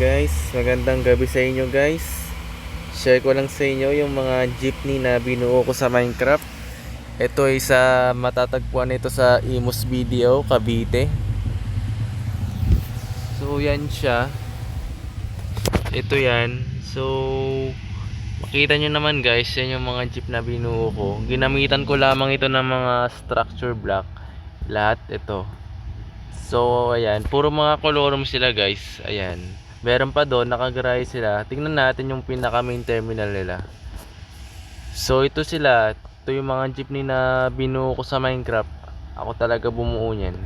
guys, magandang gabi sa inyo guys. Share ko lang sa inyo yung mga jeepney na binuo ko sa Minecraft. Ito ay sa matatagpuan ito sa Imus Video, Cavite. So yan siya. Ito yan. So makita nyo naman guys, yan yung mga jeep na binuo ko. Ginamitan ko lamang ito ng mga structure block. Lahat ito. So ayan, puro mga colorum sila guys. Ayan. Meron pa doon, nakagarahe sila. Tingnan natin yung pinaka main terminal nila. So ito sila. Ito yung mga jeepney na binuo ko sa Minecraft. Ako talaga bumuo niyan.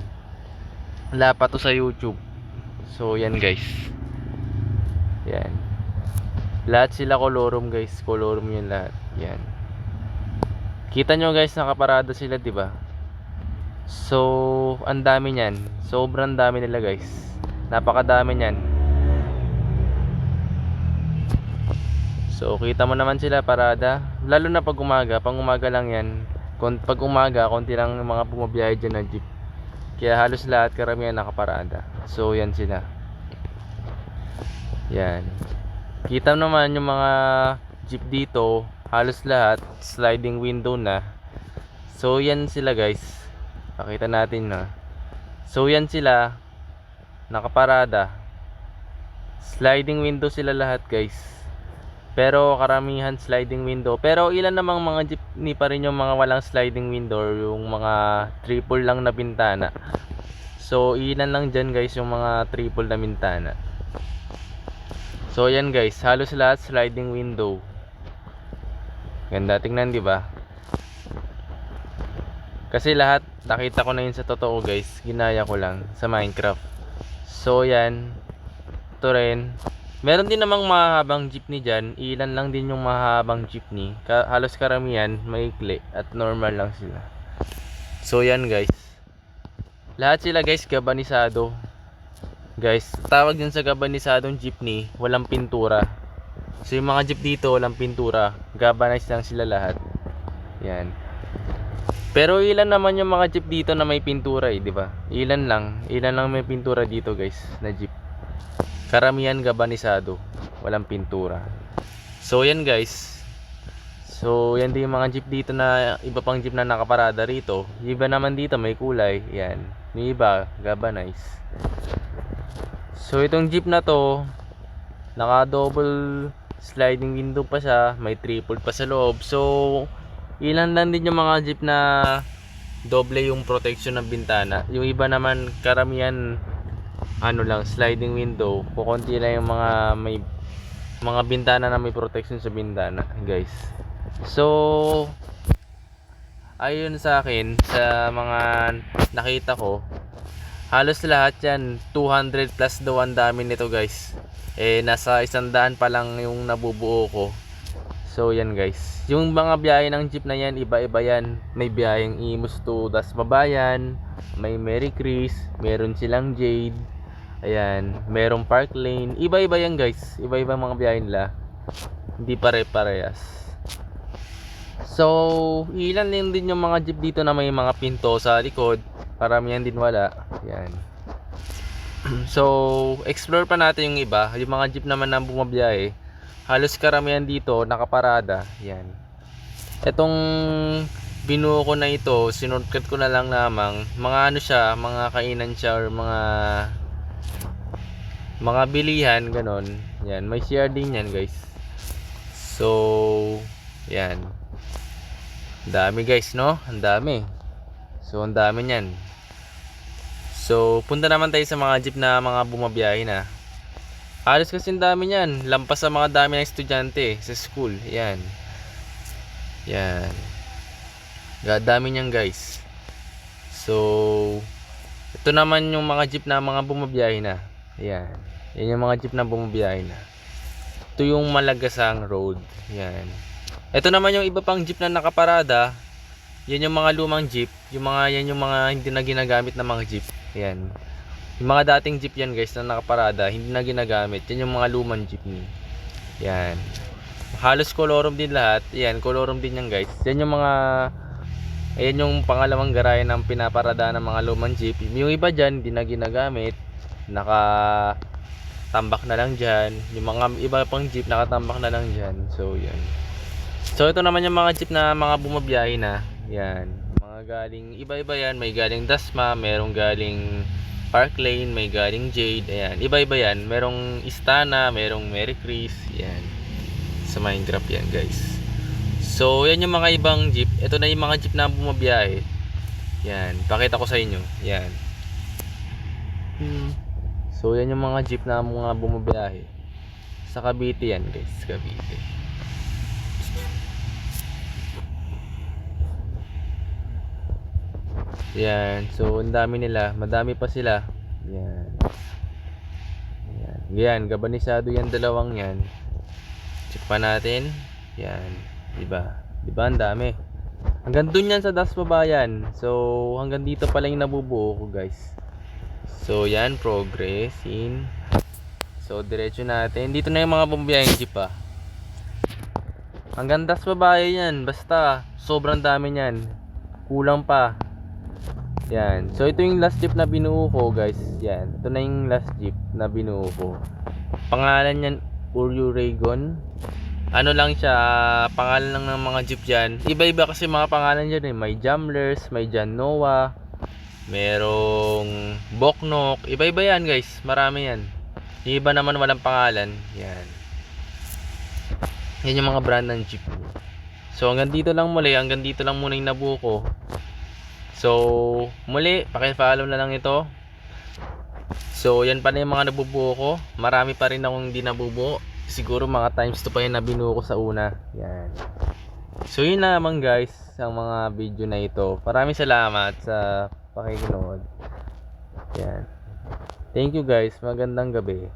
Wala pa to sa YouTube. So yan guys. Yan. Lahat sila colorum guys. Colorum yun lahat. Yan. Kita nyo guys, nakaparada sila, 'di ba? So, ang dami niyan. Sobrang dami nila guys. Napakadami niyan. So, kita mo naman sila parada. Lalo na pag umaga. Pag umaga lang yan. Pag umaga, konti lang yung mga bumabiyahe dyan na jeep. Kaya halos lahat karamihan nakaparada. So, yan sila. Yan. Kita mo naman yung mga jeep dito. Halos lahat. Sliding window na. So, yan sila guys. Pakita natin na. So yan sila, nakaparada. Sliding window sila lahat guys. Pero karamihan sliding window. Pero ilan namang mga jeepney pa rin yung mga walang sliding window, yung mga triple lang na bintana. So ilan lang dyan guys yung mga triple na bintana. So yan guys, halos lahat sliding window. Ganda tingnan, di ba? Kasi lahat nakita ko na yun sa totoo guys. Ginaya ko lang sa Minecraft. So yan. Ito rin. Meron din namang mahabang jeepney dyan. Ilan lang din yung mahabang jeepney. Halos karamihan maikli at normal lang sila. So yan guys. Lahat sila guys gabanisado. Guys, tawag din sa gabanisadong jeepney, walang pintura. So yung mga jeep dito walang pintura. Gabanis lang sila lahat. Yan. Pero ilan naman yung mga jeep dito na may pintura, di ba? Ilan lang may pintura dito, guys, na jeep. Karamihan gabanisado, walang pintura. So yan, guys. So yan din yung mga jeep dito na iba pang jeep na nakaparada rito. Yung iba naman dito may kulay, yan. Yung iba gabanize. So itong jeep na to, naka double sliding window pa siya, may triple pa sa loob. So ilan lang din yung mga jeep na doble yung protection ng bintana. Yung iba naman karamihan ano lang, sliding window. Kukunti lang yung may mga bintana na may protection sa bintana, guys. So ayun sa akin, sa mga nakita ko, halos lahat yan 200 plus daw ang dami nito guys. Nasa 100 pa lang yung nabubuo ko. So yan guys, yung mga biyahe ng jeep na yan, iba-iba yan. May biyaheng Imus to Dasmabayan, may Merry Chris, meron silang Jade, ayan, merong Park Lane. Iba-iba yan guys, iba-iba mga biyahe nila. Hindi pare-parehas. So ilan din yung mga jeep dito na may mga pinto sa likod. Paramihan din wala. Yan. So explore pa natin yung iba. Yung mga jeep naman na bumabiyahe, halos karamihan dito nakaparada. Yan. Etong binuo ko na ito, sinurtcut ko na lang namang mga ano siya, mga kainan siya or mga bilihan ganon. Yan, may CR din yan guys. So yan. Dami guys, no? Ang dami. So ang dami niyan. So punta naman tayo sa mga jeep na mga bumabiyahe na. Halos kasi ang dami niyan, lampas sa mga dami ng estudyante sa school. Yan. Yan. Dami niyan guys. So ito naman yung mga jeep na mga bumabiyahe na. Yan. Yan yung mga jeep na bumabiyahe na. Ito yung Malagasang Road. Yan. Ito naman yung iba pang jeep na nakaparada. Yan yung mga lumang jeep. Yan yung mga hindi na ginagamit na mga jeep. Yan. Yung mga dating jeep yan guys na nakaparada, hindi na ginagamit. Yan yung mga lumang jeepney. Yan. Halos colorum din lahat. Yan, colorum din yan guys. Yan yung mga ayan yung pangalawang garahe ng pinaparada ng mga lumang jeep. Yung iba dyan, hindi na ginagamit. tambak na lang dyan. Yung mga iba pang jeep nakatambak na lang dyan. So yan. So ito naman yung mga jeep na mga bumabiyahe na. Yan. Mga galing iba-iba yan. May galing Dasma, merong galing Park Lane, may galing Jade. Ayan. Iba-iba yan. Merong Istana, merong Merry Chris. Yan. Sa Minecraft yan guys. So yan yung mga ibang jeep. Ito na yung mga jeep na bumabiyahe. Yan. Pakita ko sa inyo. Yan. So yan yung mga jeep na mga bumabiyahe. Sa Cavite yan guys. Cavite. Yan. So ang dami nila. Madami pa sila. Yan. Yan. Yan. Gabanisado yan dalawang yan. Check pa natin. Yan. Diba? Diba ang dami. Hanggang dun yan sa Dasmabayan. So hanggang dito pala yung nabubuo ko guys. So yan. Progress in. So diretso natin. Dito na yung mga bumabiyahing jeep ah. Hanggang Dasmabayan yan. Basta sobrang dami yan. Kulang pa. Yan. So ito yung last jeep na binuo ko guys. Yan. Ito na yung last jeep na binuo ko. Pangalan yan Uryu Raygon. Ano lang siya, pangalan lang ng mga jeep dyan. Iba-iba kasi mga pangalan dyan eh. May Jamlers, may Jan Noah, merong Boknok. Iba-iba yan guys. Marami yan. Yung iba naman walang pangalan. Yan. Yan yung mga brand ng jeep. So hanggang dito lang muli. Hanggang dito lang muna yung nabuo ko. So, muli, paki-follow na lang ito. So, yan pala yung mga nabubuo ko. Marami pa rin akong hindi nabubuo. Siguro mga times 2 pa yung nabinuo ko sa una. Yan. So, yun naman guys, ang mga video na ito. Maraming salamat sa pakikinood. Yan. Thank you guys. Magandang gabi.